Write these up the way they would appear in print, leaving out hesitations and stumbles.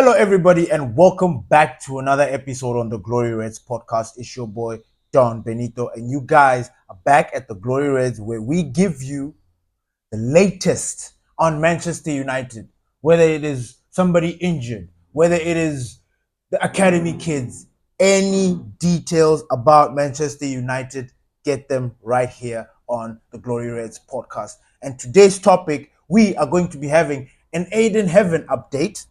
Hello, everybody, and welcome back to another episode on the Glory Reds podcast. It's your boy, Don Benito, and you guys are back at the Glory Reds where we give you the latest on Manchester United, whether it is somebody injured, whether it is the academy kids, any details about Manchester United, get them right here on the Glory Reds podcast. And today's topic, we are going to be having an Ayden Heaven update.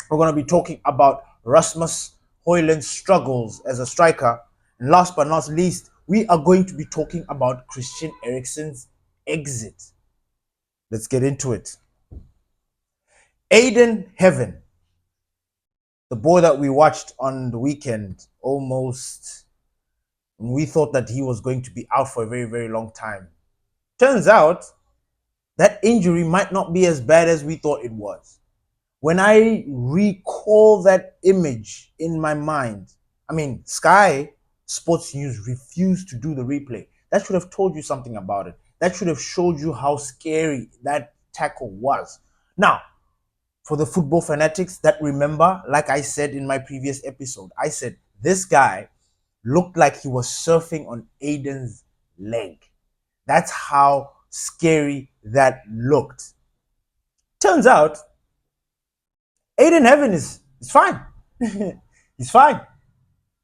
We're going to be talking about Rasmus Hojlund's struggles as a striker. And last but not least, we are going to be talking about Christian Eriksen's exit. Let's get into it. Ayden Heaven, the boy that we watched on the weekend, almost, we thought that he was going to be out for a very, very long time. Turns out that injury might not be as bad as we thought it was. When I recall that image in my mind, Sky Sports News refused to do the replay. That should have told you something about it. That should have showed you how scary that tackle was. Now, for the football fanatics that remember, like I said in my previous episode, I said this guy looked like he was surfing on Ayden's leg. That's how scary that looked. Turns out, Ayden Heaven is fine. He's fine.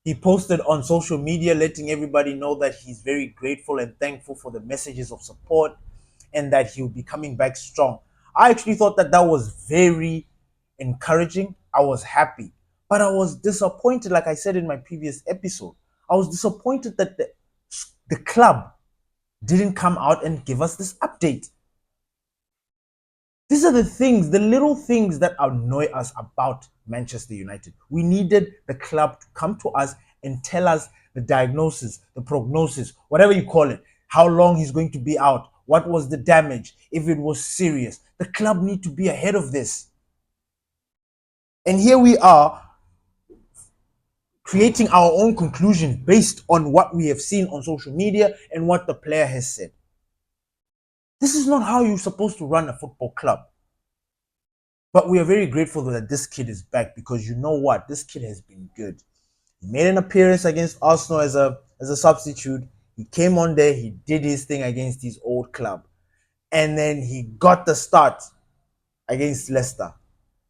He posted on social media letting everybody know that he's very grateful and thankful for the messages of support and that he'll be coming back strong. I actually thought that was very encouraging. I was happy. But I was disappointed, like I said in my previous episode. I was disappointed that the club didn't come out and give us this update. These are the things, the little things that annoy us about Manchester United. We needed the club to come to us and tell us the diagnosis, the prognosis, whatever you call it, how long he's going to be out, what was the damage, if it was serious. The club need to be ahead of this. And here we are creating our own conclusions based on what we have seen on social media and what the player has said. This is not how you're supposed to run a football club. But we are very grateful that this kid is back because you know what? This kid has been good. He made an appearance against Arsenal as a substitute. He came on there. He did his thing against his old club. And then he got the start against Leicester.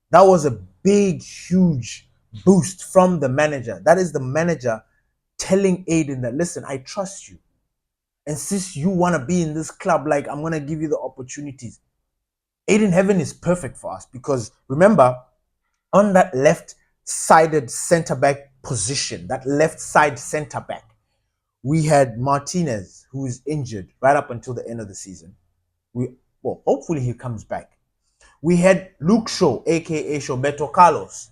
That was a big, huge boost from the manager. That is the manager telling Ayden that, listen, I trust you. And since you want to be in this club, I'm going to give you the opportunities. Ayden Heaven is perfect for us because remember, on that left-sided centre-back position, that left side centre-back, we had Martinez, who is injured right up until the end of the season. Hopefully he comes back. We had Luke Shaw, aka Roberto Carlos.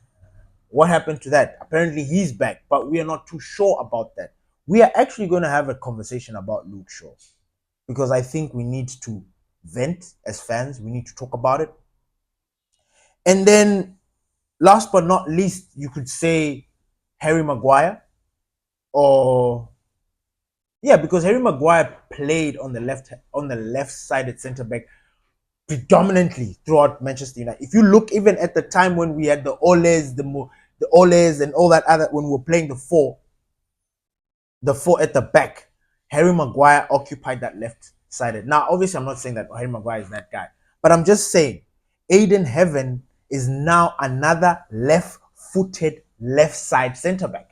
What happened to that? Apparently he's back, but we are not too sure about that. We are actually going to have a conversation about Luke Shaw because I think we need to vent as fans. We need to talk about it. And then last but not least, you could say Harry Maguire because Harry Maguire played on the left-sided centre-back predominantly throughout Manchester United. If you look even at the time when we had the Oles, the Oles and all that other, when we were playing the four at the back, Harry Maguire occupied that left-sided. Now, obviously, I'm not saying that Harry Maguire is that guy, but I'm just saying Ayden Heaven is now another left-footed left-side centre-back.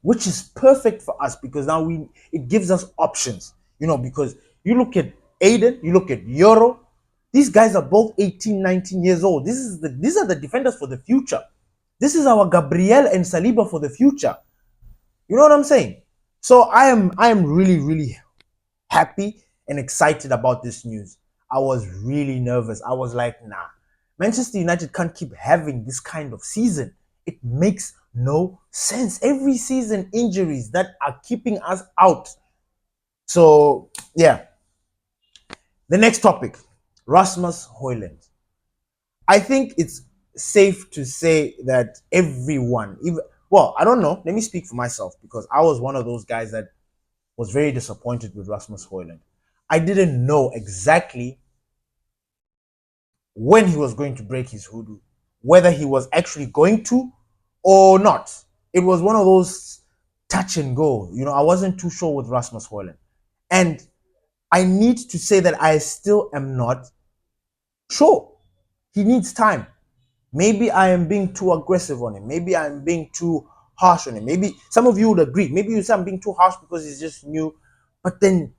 Which is perfect for us because now it gives us options. Because you look at Ayden, you look at Euro, these guys are both 18, 19 years old. These are the defenders for the future. This is our Gabriel and Saliba for the future. You know what I'm saying? So I am really, really happy and excited about this news. I was really nervous. I was like, nah, Manchester United can't keep having this kind of season. It makes no sense. Every season, injuries that are keeping us out. So, yeah. The next topic, Rasmus Hojlund. I think it's safe to say that everyone, I don't know. Let me speak for myself because I was one of those guys that was very disappointed with Rasmus Hojlund. I didn't know exactly when he was going to break his hoodoo, whether he was actually going to or not. It was one of those touch and go. I wasn't too sure with Rasmus Hojlund. And I need to say that I still am not sure. He needs time. Maybe I am being too aggressive on him. Maybe I'm being too harsh on him. Maybe some of you would agree. Maybe you say I'm being too harsh because he's just new. But then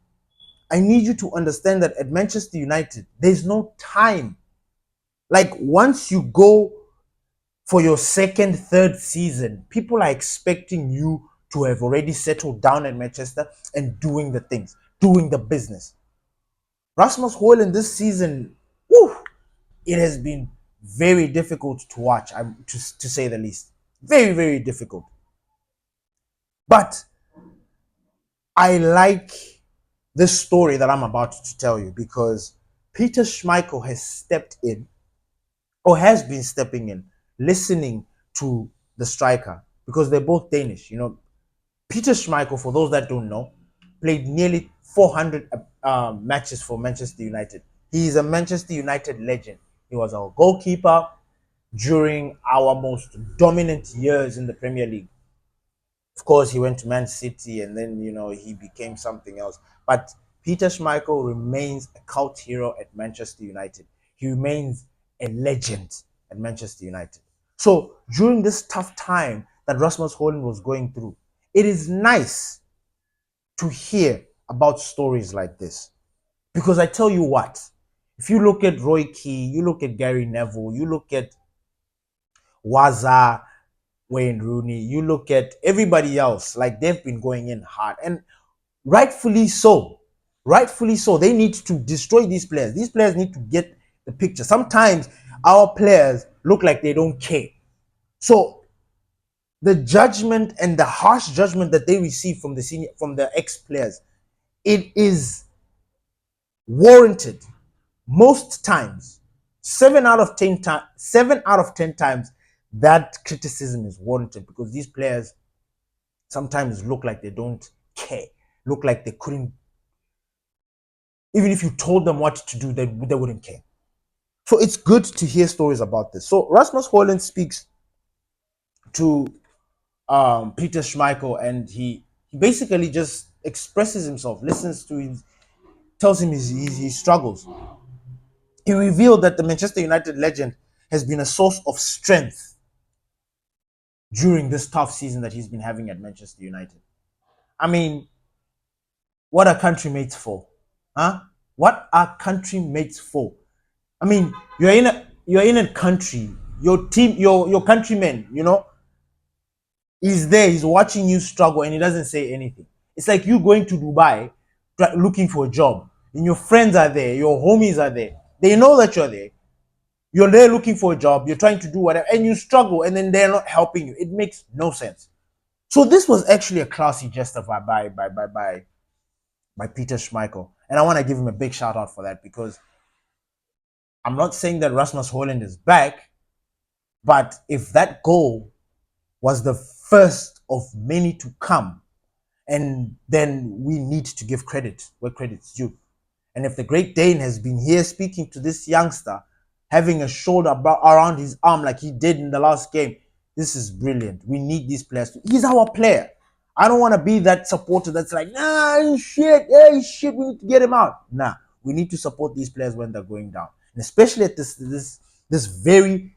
I need you to understand that at Manchester United, there's no time. Like once you go for your second, third season, people are expecting you to have already settled down at Manchester and doing the things, doing the business. Rasmus Hojlund this season, whew, it has been very difficult to watch, to say the least. Very, very difficult. But I like this story that I'm about to tell you because Peter Schmichael has stepped in, or has been stepping in, listening to the striker because they're both Danish. Peter Schmeichel, for those that don't know, played nearly 400 matches for Manchester United. He is a Manchester United legend. He was our goalkeeper during our most dominant years in the Premier League. Of course, he went to Man City and then, he became something else. But Peter Schmeichel remains a cult hero at Manchester United. He remains a legend at Manchester United. So during this tough time that Rasmus Hojlund was going through, it is nice to hear about stories like this. Because I tell you what, if you look at Roy Keane, you look at Gary Neville, you look at Waza, Wayne Rooney, you look at everybody else, like they've been going in hard. And rightfully so. Rightfully so. They need to destroy these players. These players need to get the picture. Sometimes our players look like they don't care. So the judgment and the harsh judgment that they receive from the ex-players, it is warranted. Most times, 7 out of 10 times, that criticism is warranted because these players sometimes look like they don't care, look like they couldn't, even if you told them what to do, they wouldn't care. So it's good to hear stories about this. So Rasmus Hojlund speaks to Peter Schmeichel, and he basically just expresses himself, listens to him, tells him his struggles. He revealed that the Manchester United legend has been a source of strength during this tough season that he's been having at Manchester United. I mean, what are country mates for? Huh? What are country mates for? I mean, you're in a country, your team, your countryman, he's there, he's watching you struggle and he doesn't say anything. It's like you going to Dubai looking for a job, and your friends are there, your homies are there. They know that you're there. You're there looking for a job, you're trying to do whatever, and you struggle, and then they're not helping you. It makes no sense. So this was actually a classy gesture by Peter Schmeichel. And I want to give him a big shout out for that, because I'm not saying that Rasmus Hojlund is back, but if that goal was the first of many to come, and then we need to give credit where credit's due. And if the Great Dane has been here speaking to this youngster, having a shoulder around his arm like he did in the last game, this is brilliant. We need these players. He's our player. I don't want to be that supporter that's like, nah, shit, hey, shit, we need to get him out. Nah, we need to support these players when they're going down. And especially at this very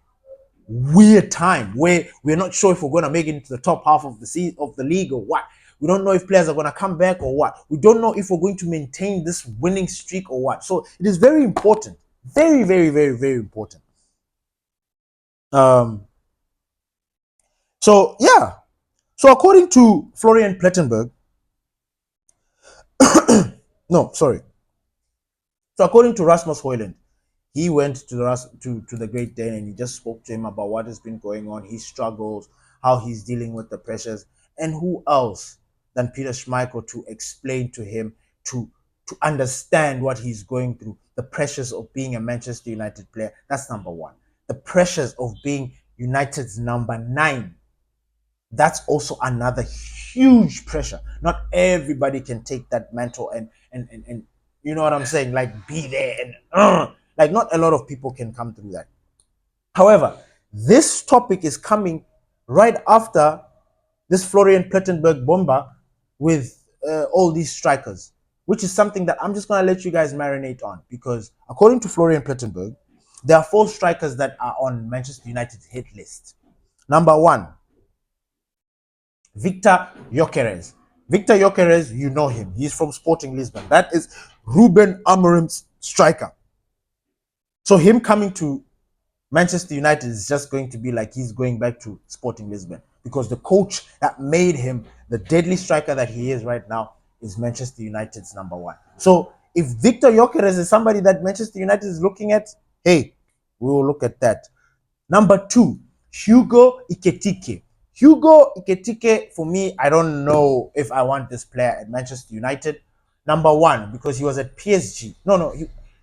weird time where we're not sure if we're going to make it into the top half of the league or what. We don't know if players are going to come back or what. We don't know if we're going to maintain this winning streak or what. So it is very important. Very, very, very, very important. So, yeah. So according to Florian Plettenberg, no, sorry. So according to Rasmus Hojlund, he went to the Great Dane and he just spoke to him about what has been going on, his struggles, how he's dealing with the pressures, and who else than Peter Schmeichel to explain to him, to understand what he's going through, the pressures of being a Manchester United player. That's number one. The pressures of being United's number 9. That's also another huge pressure. Not everybody can take that mantle and you know what I'm saying, like be there and like not a lot of people can come through that. However, This topic is coming right after this Florian Plettenberg bomber with all these strikers, which is something that I'm just going to let you guys marinate on, because according to Florian Plettenberg, there are 4 strikers that are on Manchester United's hit list. Number 1, Victor Gyökeres. Victor Gyökeres, you know him. He's from Sporting Lisbon. That is Ruben Amorim's striker. So him coming to Manchester United is just going to be like he's going back to Sporting Lisbon, because the coach that made him the deadly striker that he is right now is Manchester United's number 1. So if Victor Gyökeres is somebody that Manchester United is looking at, hey, we will look at that. Number 2, Hugo Ekitike. Hugo Ekitike, for me, I don't know if I want this player at Manchester United. Number 1, because he was at PSG.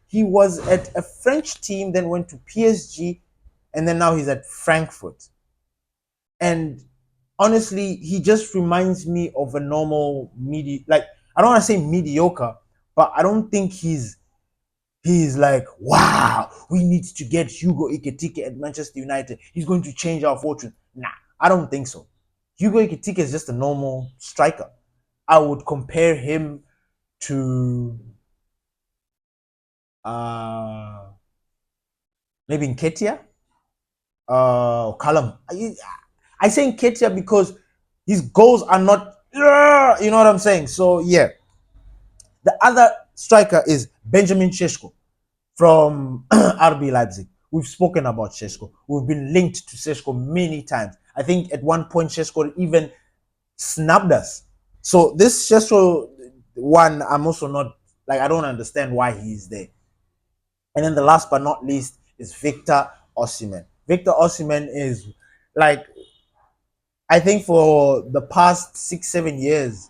He was at a French team, then went to PSG, and then now he's at Frankfurt. And honestly, he just reminds me of a normal I don't want to say mediocre, but I don't think he's like, wow, we need to get Hugo Ekitike at Manchester United. He's going to change our fortune. Nah, I don't think so. Hugo Ekitike is just a normal striker. I would compare him to maybe Nketiah, Callum. I say Nketiah because his goals are not, you know what I'm saying? So yeah. The other striker is Benjamin Šeško from RB Leipzig. We've spoken about Šeško. We've been linked to Šeško many times. I think at one point Šeško even snubbed us. So this Šeško one, I'm also not, like, I don't understand why he's there. And then the last but not least is Victor Osimhen. Victor Osimhen is, like, I think for the past 6-7 years,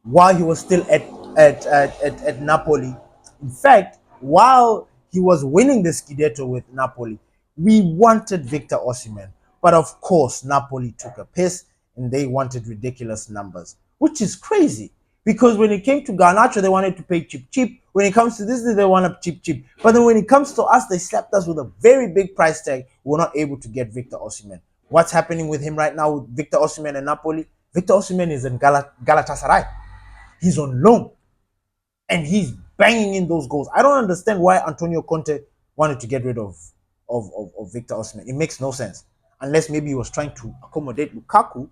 while he was still at Napoli, in fact, while he was winning the Scudetto with Napoli, we wanted Victor Osimhen. But of course, Napoli took a piss and they wanted ridiculous numbers, which is crazy. Because when it came to Garnacho, they wanted to pay cheap. When it comes to this, they want to cheap. But then when it comes to us, they slapped us with a very big price tag. We're not able to get Victor Osimhen. What's happening with him right now with Victor Osimhen and Napoli? Victor Osimhen is in Galatasaray. He's on loan. And he's banging in those goals. I don't understand why Antonio Conte wanted to get rid of Victor Osimhen. It makes no sense. Unless maybe he was trying to accommodate Lukaku.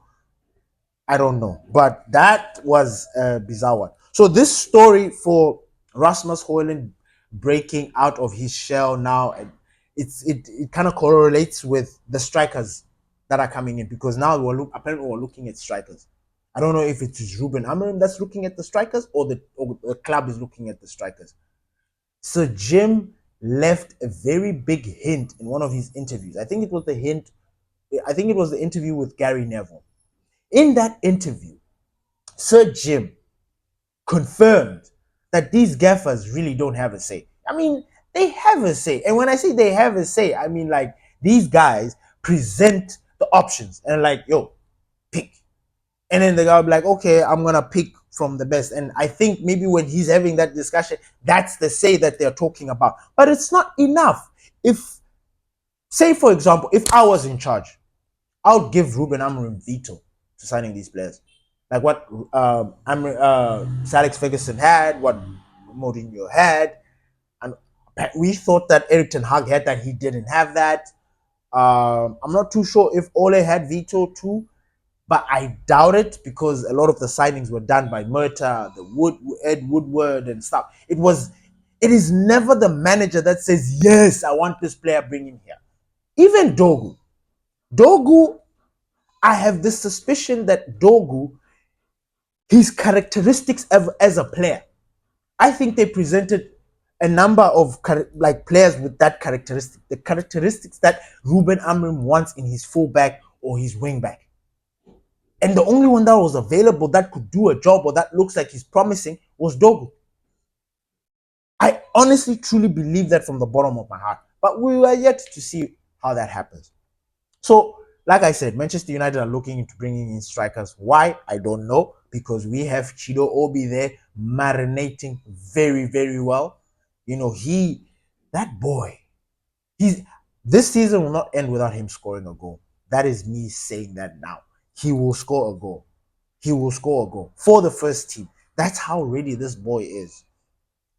I don't know. But that was a bizarre one. So this story for Rasmus Hojlund breaking out of his shell now, it kind of correlates with the strikers that are coming in, because now apparently we're looking at strikers. I don't know if it is Ruben Amorim that's looking at the strikers, or the club is looking at the strikers. Sir Jim left a very big hint in one of his interviews. I think it was the interview with Gary Neville. In that interview, Sir Jim confirmed that these gaffers really don't have a say. I mean, they have a say. And when I say they have a say, I mean, like, these guys present the options and like, yo, pick. And then the guy will be like, okay, I'm going to pick from the best. And I think maybe when he's having that discussion, that's the say that they're talking about. But it's not enough. If, say, for example, if I was in charge, I would give Ruben Amorim veto to signing these players. Like what Sir Alex Ferguson had, what Mourinho had. And we thought that Erik ten Hag had that. He didn't have that. I'm not too sure if Ole had veto too, but I doubt it, because a lot of the signings were done by Murta, Ed Woodward and stuff. It is never the manager that says, yes, I want this player bringing here. Even Dogu, I have this suspicion that Dogu, his characteristics as a player, I think they presented a number of players with that characteristic, the characteristics that Ruben Amorim wants in his fullback or his wingback. And the only one that was available that could do a job, or that looks like he's promising, was Dogu. I honestly, truly believe that from the bottom of my heart. But we are yet to see how that happens. So, like I said, Manchester United are looking into bringing in strikers. Why? I don't know. Because we have Chido Obi there marinating very, very well. You know, that boy, This season will not end without him scoring a goal. That is me saying that now. He will score a goal. He will score a goal for the first team. That's how ready this boy is.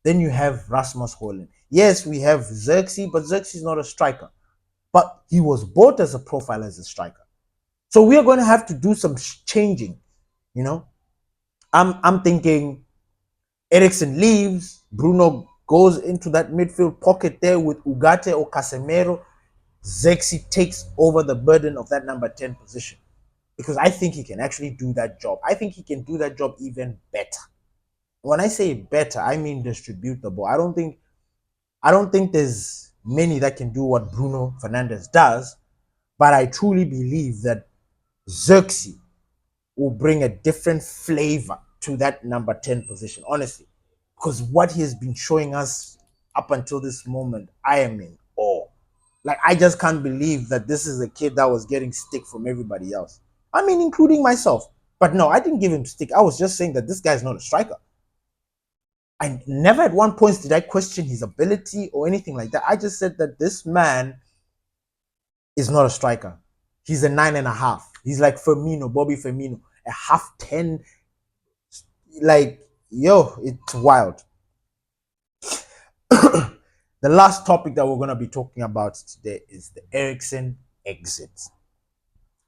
Then you have Rasmus Hojlund. Yes, we have Xerxes, but Xerxes is not a striker. But he was bought as a profile as a striker. So we are going to have to do some changing. You know, I'm thinking Eriksen leaves, Bruno goes into that midfield pocket there with Ugarte or Casemiro. Xerxes takes over the burden of that number 10 position, because I think he can actually do that job. I think he can do that job even better. When I say better, I mean distribute the ball. I don't think there's many that can do what Bruno Fernandes does, but I truly believe that Xerxes will bring a different flavor to that number 10 position, honestly. Because what he has been showing us up until this moment, I am in awe. Like, I just can't believe that this is a kid that was getting stick from everybody else. I mean, including myself. But no, I didn't give him stick. I was just saying that this guy's not a striker. I never at one point did I question his ability or anything like that. I just said that this man is not a striker. He's a 9.5. He's like Firmino, Bobby Firmino, a half 10. Like, yo, it's wild. The last topic that we're going to be talking about today is the Eriksen exit.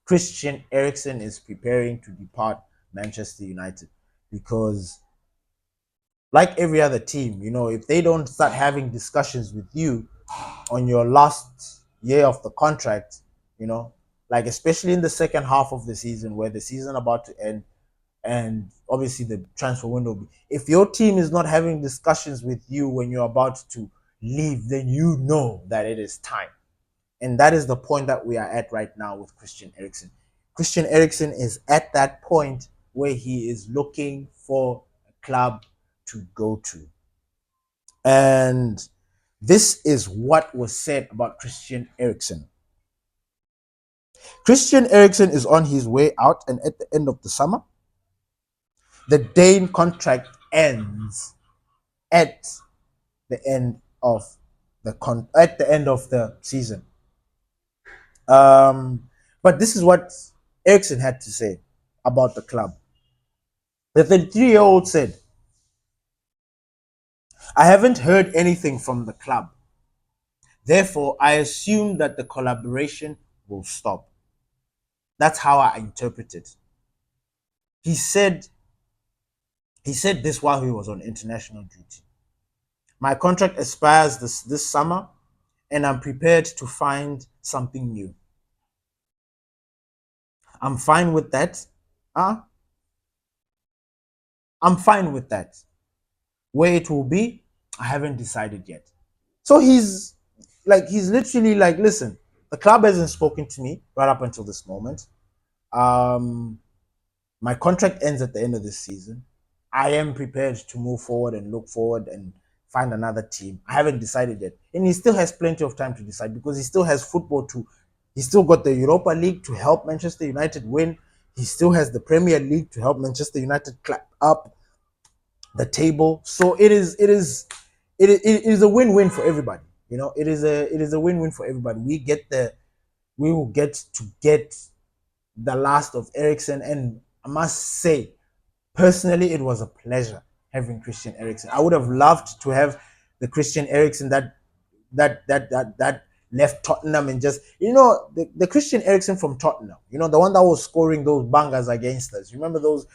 Christian Eriksen is preparing to depart Manchester United because, like every other team, you know, if they don't start having discussions with you on your last year of the contract, you know, like especially in the second half of the season where the season about to end and obviously the transfer window, if your team is not having discussions with you when you're about to leave, then you know that it is time. And that is the point that we are at right now with Christian Eriksen. Christian Eriksen is at that point where he is looking for a club to go to. And this is what was said about Christian Eriksen. Christian Eriksen is on his way out, and at the end of the summer, the Dane contract ends at the end of the season. But this is what Eriksen had to say about the club. The 33-year-old said, "I haven't heard anything from the club. Therefore, I assume that the collaboration will stop." That's how I interpret it. He said this while he was on international duty. "My contract expires this summer, and I'm prepared to find something new. I'm fine with that. I'm fine with that. Where it will be, I haven't decided yet." So he's literally like, listen, the club hasn't spoken to me right up until this moment. My contract ends at the end of this season. I am prepared to move forward and look forward and find another team. I haven't decided yet. And he still has plenty of time to decide because he still has football to. He still got the Europa League to help Manchester United win. He still has the Premier League to help Manchester United climb up the table. So it is a win-win for everybody. You know, it is a win-win for everybody. We will get to get the last of Eriksen, and I must say, personally, it was a pleasure having Christian Eriksen. I would have loved to have the Christian Eriksen that left Tottenham and just, you know, the Christian Eriksen from Tottenham, you know, the one that was scoring those bangers against us. Remember those?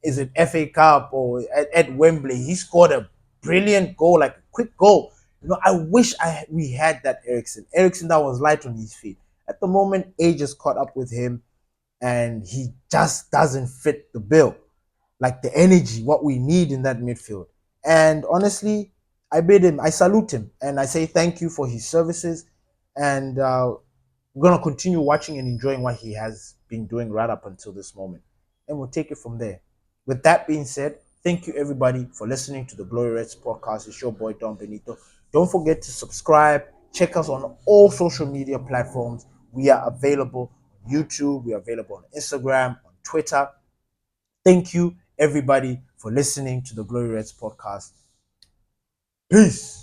Is it FA Cup or at Wembley? He scored a brilliant goal, like a quick goal. You know, I wish we had that Eriksen that was light on his feet. At the moment, age has caught up with him, and he just doesn't fit the bill. Like the energy, what we need in that midfield. And honestly, I salute him, and I say thank you for his services. And we're gonna continue watching and enjoying what he has been doing right up until this moment, and we'll take it from there. With that being said, thank you everybody for listening to the Glory Reds podcast. It's your boy Don Benito. Don't forget to subscribe. Check us on all social media platforms. We are available on YouTube. We are available on Instagram, on Twitter. Thank you everybody for listening to the Glory Reds podcast. Peace.